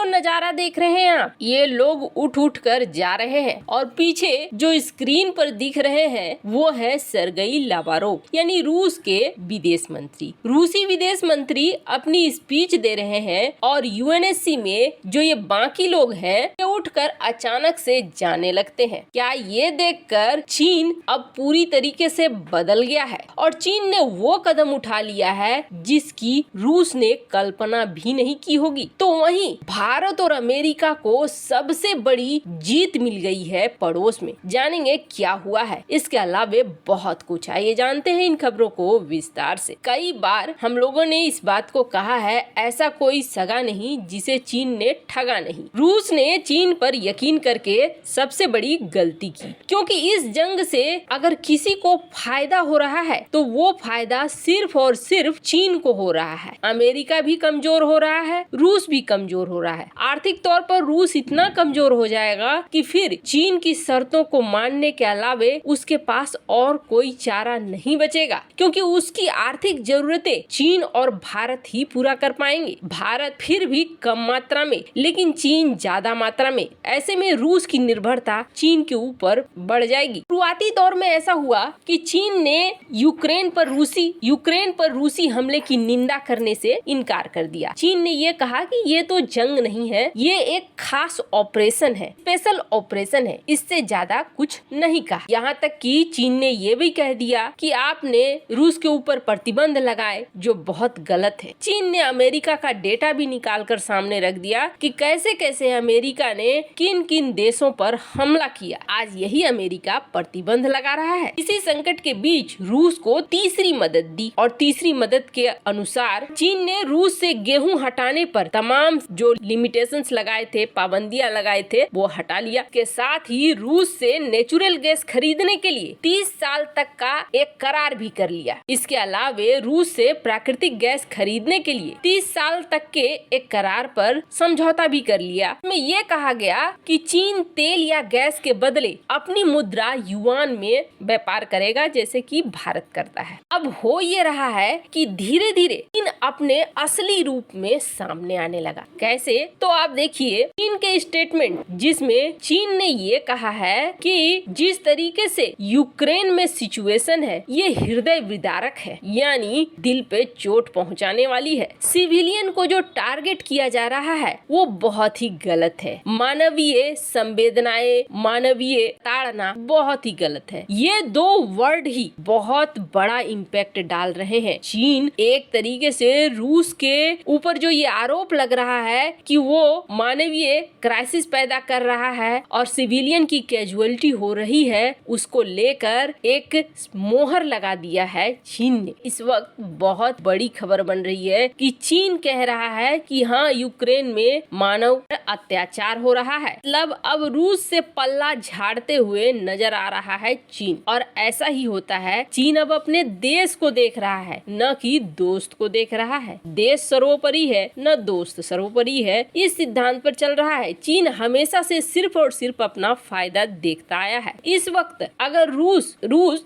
तो नजारा देख रहे हैं आप, ये लोग उठ उठ कर जा रहे हैं और पीछे जो स्क्रीन पर दिख रहे हैं वो है सरगई लावारोव यानी रूस के विदेश मंत्री। रूसी विदेश मंत्री अपनी स्पीच दे रहे हैं और यूएनएससी में जो ये बाकी लोग हैं ये उठकर अचानक से जाने लगते हैं। क्या ये देखकर चीन अब पूरी तरीके से बदल गया है और चीन ने वो कदम उठा लिया है जिसकी रूस ने कल्पना भी नहीं की होगी। तो वहीं भारत और अमेरिका को सबसे बड़ी जीत मिल गई है पड़ोस में। जानेंगे क्या हुआ है, इसके अलावा बहुत कुछ। आइए जानते हैं इन खबरों को विस्तार से। कई बार हम लोगों ने इस बात को कहा है, ऐसा कोई सगा नहीं जिसे चीन ने ठगा नहीं। रूस ने चीन पर यकीन करके सबसे बड़ी गलती की, क्योंकि इस जंग से अगर किसी को फायदा हो रहा है तो वो फायदा सिर्फ और सिर्फ चीन को हो रहा है। अमेरिका भी कमजोर हो रहा है, रूस भी कमजोर हो रहा है। आर्थिक तौर पर रूस इतना कमजोर हो जाएगा कि फिर चीन की शर्तों को मानने के अलावे उसके पास और कोई चारा नहीं बचेगा, क्योंकि उसकी आर्थिक जरूरतें चीन और भारत ही पूरा कर पाएंगे। भारत फिर भी कम मात्रा में, लेकिन चीन ज्यादा मात्रा में। ऐसे में रूस की निर्भरता चीन के ऊपर बढ़ जाएगी। शुरुआती दौर में ऐसा हुआ कि चीन ने यूक्रेन पर रूसी हमले की निंदा करने से इनकार कर दिया। चीन ने ये कहा कि ये तो जंग नहीं है, ये एक खास ऑपरेशन है, स्पेशल ऑपरेशन है, इससे ज्यादा कुछ नहीं कहा। यहाँ तक कि चीन ने ये भी कह दिया कि आपने रूस के ऊपर प्रतिबंध लगाए, जो बहुत गलत है। चीन ने अमेरिका का डेटा भी निकाल कर सामने रख दिया कि कैसे कैसे अमेरिका ने किन किन देशों पर हमला किया। आज यही अमेरिका प्रतिबंध लगा रहा है। इसी संकट के बीच रूस को तीसरी मदद दी और तीसरी मदद के अनुसार चीन ने रूस से गेहूं हटाने पर तमाम जो लिमिटेशंस लगाए थे, पाबंदियां लगाए थे, वो हटा लिया। के साथ ही रूस से नेचुरल गैस खरीदने के लिए 30 साल तक का एक करार भी कर लिया। इसके अलावे रूस से प्राकृतिक गैस खरीदने के लिए 30 साल तक के एक करार पर समझौता भी कर लिया। में ये कहा गया कि चीन तेल या गैस के बदले अपनी मुद्रा युआन में व्यापार करेगा, जैसे कि भारत करता है। अब हो ये रहा है कि धीरे धीरे चीन अपने असली रूप में सामने आने लगा। कैसे? तो आप देखिए चीन के स्टेटमेंट, जिसमें चीन ने ये कहा है कि जिस तरीके से यूक्रेन में सिचुएशन है ये हृदय विदारक है, यानी दिल पे चोट पहुंचाने वाली है। सिविलियन को जो टारगेट किया जा रहा है वो बहुत ही गलत है। मानवीय संवेदनाएं, मानवीय ताड़ना बहुत ही गलत है। ये दो वर्ड ही बहुत बड़ा इम्पैक्ट डाल रहे हैं। चीन एक तरीके से रूस के ऊपर जो ये आरोप लग रहा है कि वो मानवीय क्राइसिस पैदा कर रहा है और सिविलियन की कैजुअलिटी हो रही है, उसको लेकर एक मोहर लगा दिया है चीन ने। इस वक्त बहुत बड़ी खबर बन रही है कि चीन कह रहा है कि हाँ, यूक्रेन में मानव अत्याचार हो रहा है। मतलब अब रूस से पल्ला झाड़ते हुए नजर आ रहा है चीन। और ऐसा ही होता है, चीन अब अपने देश को देख रहा है, न कि दोस्त को देख रहा है। देश सर्वोपरि है, न दोस्त सर्वोपरि है, इस सिद्धांत पर चल रहा है। चीन हमेशा से सिर्फ और सिर्फ अपना फायदा देखता आया है। इस वक्त अगर रूस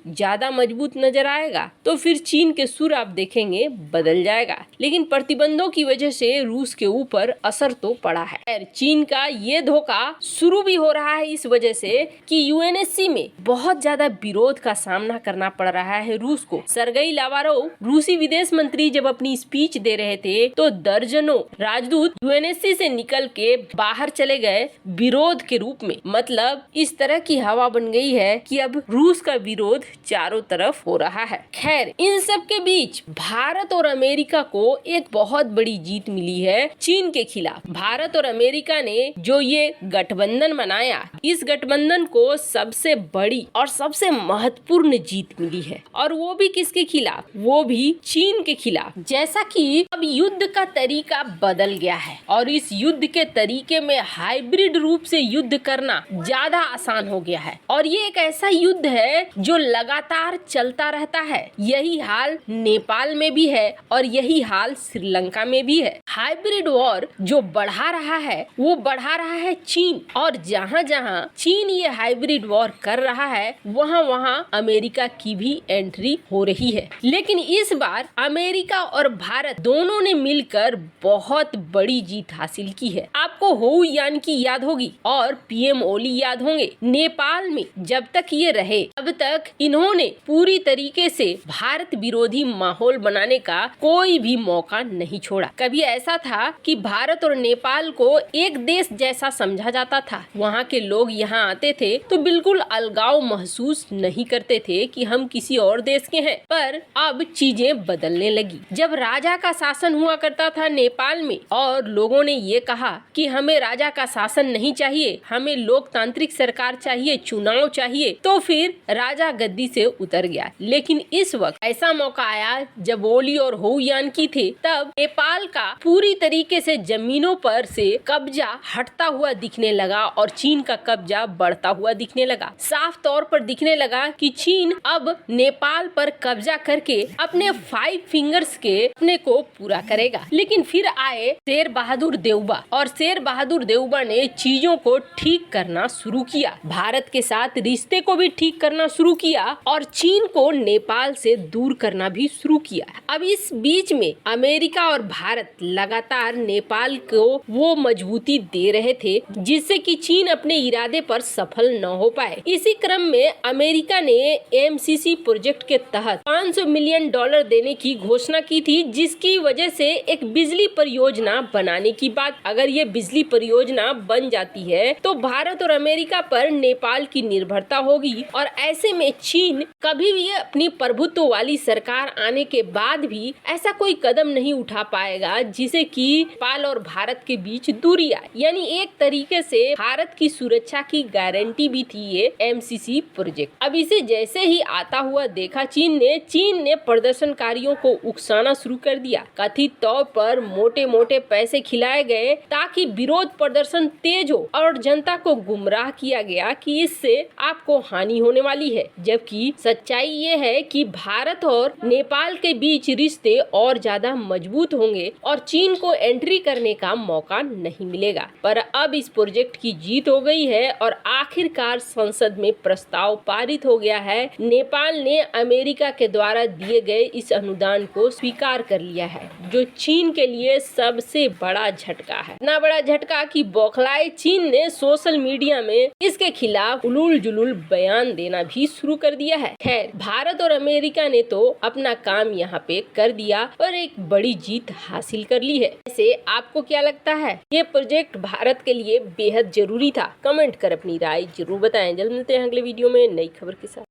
ज्यादा मजबूत नजर आएगा तो फिर चीन के सुर आप देखेंगे बदल जाएगा। लेकिन प्रतिबंधों की वजह से रूस के ऊपर असर तो पड़ा है। चीन का ये धोखा शुरू भी हो रहा है इस वजह से कि यूएनएससी में बहुत ज्यादा विरोध का सामना करना पड़ रहा है रूस को। सरगई लावारोव रूसी विदेश मंत्री जब अपनी स्पीच दे रहे थे तो दर्जनों राजदूत यूएनएससी से निकल के बाहर चले गए विरोध के रूप में। मतलब इस तरह की हवा बन गई है कि अब रूस का विरोध चारों तरफ हो रहा है। खैर, इन सब के बीच भारत और अमेरिका को एक बहुत बड़ी जीत मिली है चीन के खिलाफ। भारत और अमेरिका ने जो ये गठबंधन बनाया, इस गठबंधन को सबसे बड़ी और सबसे महत्वपूर्ण जीत मिली है। और वो भी किसके खिलाफ? वो भी चीन के खिलाफ। जैसा कि अब युद्ध का तरीका बदल गया है और इस युद्ध के तरीके में हाइब्रिड रूप से युद्ध करना ज्यादा आसान हो गया है। और ये एक ऐसा युद्ध है जो लगातार चलता रहता है। यही हाल नेपाल में भी है और यही हाल श्रीलंका में भी है। हाइब्रिड वॉर जो बढ़ा रहा है वो बढ़ा रहा है चीन। और जहाँ जहाँ चीन ये हाइब्रिड वॉर कर रहा है वहाँ वहाँ अमेरिका की भी एंट्री हो रही है। लेकिन इस बार अमेरिका और भारत दोनों ने मिलकर बहुत बड़ी जीत हासिल की है। आपको होऊयान की याद होगी और पीएम ओली याद होंगे। नेपाल में जब तक ये रहे अब तक इन्होंने पूरी तरीके से भारत विरोधी माहौल बनाने का कोई भी मौका नहीं छोड़ा। कभी ऐसा था कि भारत और नेपाल को एक देश जैसा समझा जाता था। वहाँ के लोग यहाँ आते थे तो बिल्कुल अलगाव महसूस नहीं करते थे कि हम किसी और देश के हैं। पर अब चीजें बदलने लगी। जब राजा का शासन हुआ करता था नेपाल में और लोगों ने ये कहा कि हमें राजा का शासन नहीं चाहिए, हमें लोकतांत्रिक सरकार चाहिए, चुनाव चाहिए, तो फिर राजा गद्दी से उतर गया। लेकिन इस वक्त ऐसा मौका आया जब ओली और होऊयान की थे, तब नेपाल का पूरी तरीके से जमीनों पर से कब्जा हटता हुआ दिखने लगा और चीन का कब्जा बढ़ता हुआ दिखने लगा। साफ तौर पर दिखने लगा कि चीन अब नेपाल पर कब्जा करके अपने 5 फिंगर्स के अपने को पूरा करेगा। लेकिन फिर आए शेर बहादुर देउबा और शेर बहादुर देउबा ने चीजों को ठीक करना शुरू किया, भारत के साथ रिश्ते को भी ठीक करना शुरू किया और चीन को नेपाल से दूर करना भी शुरू किया। अब इस बीच में अमेरिका और भारत लगातार नेपाल को वो मजबूती दे रहे थे जिससे कि चीन अपने इरादे पर सफल न हो पाए। इसी क्रम में अमेरिका ने एमसीसी प्रोजेक्ट के तहत $500 मिलियन देने की घोषणा की थी, जिसकी वजह से एक बिजली परियोजना बनाने की बात। अगर ये बिजली परियोजना बन जाती है तो भारत और अमेरिका पर नेपाल की निर्भरता होगी और ऐसे में चीन कभी भी अपनी प्रभुत्व वाली सरकार आने के बाद भी ऐसा कोई कदम नहीं उठा पाएगा जिसे कि नेपाल और भारत के बीच दूरी आए। यानी एक तरीके से भारत की सुरक्षा की गारंटी भी थी ये एमसीसी प्रोजेक्ट। अब इसे जैसे ही आता हुआ देखा चीन ने प्रदर्शनकारियों को उकसाना शुरू कर दिया। कथित तौर पर मोटे मोटे पैसे खिलाए गए ताकि विरोध प्रदर्शन तेज हो और जनता को गुमराह किया गया कि इससे आपको हानि होने वाली है। जबकि सच्चाई ये है कि भारत और नेपाल के बीच रिश्ते और ज्यादा मजबूत होंगे और चीन को एंट्री करने का मौका नहीं मिलेगा। पर अब इस प्रोजेक्ट की जीत हो गई है और आखिरकार संसद में प्रस्ताव पारित हो गया है। नेपाल ने अमेरिका के द्वारा दिए गए इस अनुदान को स्वीकार कर लिया है, जो चीन के लिए सबसे बड़ा झटका है। इतना बड़ा झटका कि बौखलाए चीन ने सोशल मीडिया में इसके खिलाफ उलूल जुलूल बयान देना भी शुरू कर दिया है। खैर, भारत और अमेरिका ने तो अपना काम यहाँ पे कर दिया और एक बड़ी जीत हासिल कर ली है। ऐसे आपको क्या लगता है, ये प्रोजेक्ट भारत के लिए बेहद जरूरी था? कमेंट कर अपनी राय जरूर बताएं। जल्द मिलते हैं अगले वीडियो में नई खबर के साथ।